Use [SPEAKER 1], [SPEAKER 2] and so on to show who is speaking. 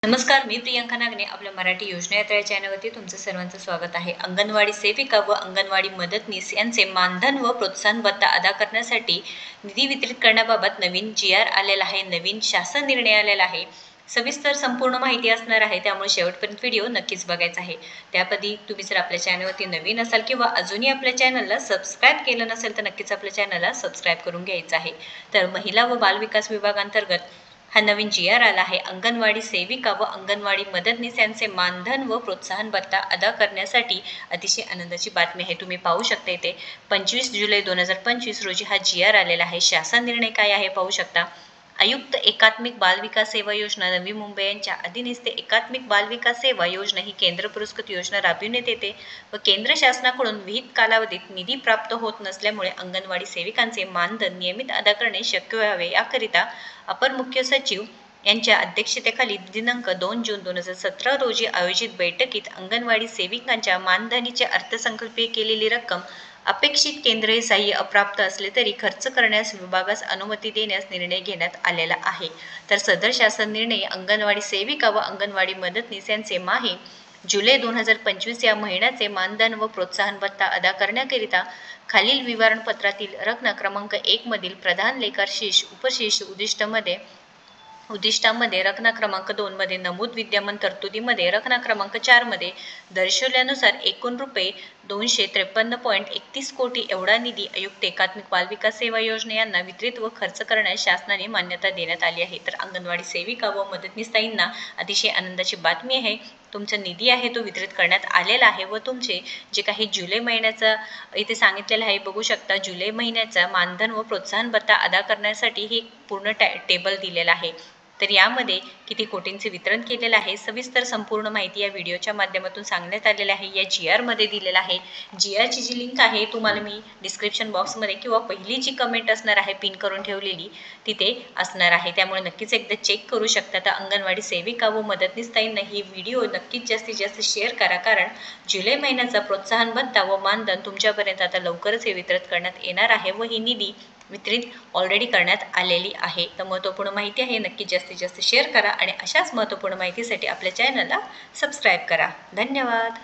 [SPEAKER 1] नमस्कार, मी प्रियंका नागने आपल्या मराठी योजना यात्रा या चॅनलवरती तुमचं सर्वांचं स्वागत आहे। अंगणवाडी सेविका व अंगणवाडी मदतनीस यांचे मानधन व प्रोत्साहन भत्ता अदा करण्यासाठी निधी वितरित करण्याबाबत नवीन GR आलेला आहे, नवीन शासन निर्णय आलेला आहे। सविस्तर संपूर्ण माहिती असणार आहे, त्यामुळे शेवटपर्यंत व्हिडिओ नक्कीच बघायचा आहे। त्याआधी तुम्ही जर आपल्या चॅनलवरती नवीन असाल किंवा अजूनही आपल्या चॅनलला सबस्क्राईब केलं नसेल तर नक्कीच आपल्या चॅनलला सबस्क्राईब करून घ्यायचं आहे। तर महिला व बालविकास विभागांतर्गत हा नवीन GR आला आहे। अंगणवाडी सेविका व अंगणवाडी मदतनीस यांचे मानधन व प्रोत्साहन भत्ता अदा करण्यासाठी अतिशय आनंदाची बातमी आहे। तुम्ही पाहू शकता इथे 25 जुलै 2025 रोजी हा GR आलेला आहे। शासन निर्णय काय आहे पाहू शकता। आयुक्त एकात्मिक बाल विकास सेवा योजना नवी मुंबई यांच्या अधीनस्थ एकात्मिक बाल विकास सेवा योजना ही केंद्र पुरस्कृत योजना राबविण्यात येते व केंद्र शासनाकडून विहित कालावधीत निधी प्राप्त होत नसल्यामुळे अंगणवाडी सेविकांचे मानधन नियमित अदा करणे शक्य व्हावे याकरिता अपर मुख्य सचिव यांच्या अध्यक्षतेखाली दिनांक 2 जून 2017 रोजी आयोजित बैठकीत अंगणवाडी सेविकांच्या मानधनीची अर्थसंकल्पीय केलेली रक्कम अपेक्षित केंद्रीय सहाय्य अप्राप्त असले तरी खर्च करण्यास विभागास अनुमती देण्यास निर्णय घेण्यात आलेला आहे। तर सदर शासन निर्णय अंगणवाडी सेविका व अंगणवाडी मदतनीस यांचे माहे जुलै 2025 या महिन्याचे मानधन व प्रोत्साहन भत्ता अदा करण्याकरिता खालील विवरणपत्रातील रचना क्रमांक 1 मधील प्रधान लेखार शीर्ष उपशीर्ष उद्दिष्टामध्ये रचना क्रमांक 2 मध्ये नमूद विद्यमान तरतुदीमध्ये रचना क्रमांक 4 मध्ये दर्शवल्यानुसार एकूण रुपये 253.31 कोटी एवढा निधी आयुक्त एकात्मिक बाल विकास सेवा योजना यांना वितरित व खर्च करण्यास शासनाने मान्यता देण्यात आली आहे। तर अंगणवाडी सेविका व मदतनीस ताईंना अतिशय आनंदाची बातमी आहे। तुमचा निधी आहे तो वितरित करण्यात आलेला आहे व तुमचे जे काही जुलै महिन्याचा इथे सांगितलेलं आहे बघू शकता। जुलै महिन्याचा मानधन व प्रोत्साहन भत्ता अदा करण्यासाठी हे पूर्ण टेबल दिलेला आहे। तर यामध्ये किती कोटींचे वितरण केलेलं आहे सविस्तर संपूर्ण माहिती या व्हिडिओच्या माध्यमातून सांगण्यात आलेली आहे। या GR मध्ये दिलेला आहे। GR ची जी लिंक आहे तुम्हाला मी डिस्क्रिप्शन बॉक्समध्ये किंवा पहिली जी कमेंट असणार आहे पिन करून ठेवलेली तिथे असणार आहे, त्यामुळे नक्कीच एकदा चेक करू शकता। तर अंगणवाडी सेविका व मदतनीस ताईंना ही व्हिडिओ नक्कीच जास्तीत जास्त शेअर करा, कारण जुलै महिन्याचा प्रोत्साहन भत्ता व मानधन तुमच्यापर्यंत आता लवकरच हे वितरित करण्यात येणार आहे व ही निधी वितरित ऑलरेडी करण्यात आलेली आहे। तर महत्त्वपूर्ण माहिती आहे, नक्की जास्तीत जास्त शेअर करा आणि अशाच महत्त्वपूर्ण माहितीसाठी आपल्या चॅनलला सबस्क्राईब करा। धन्यवाद।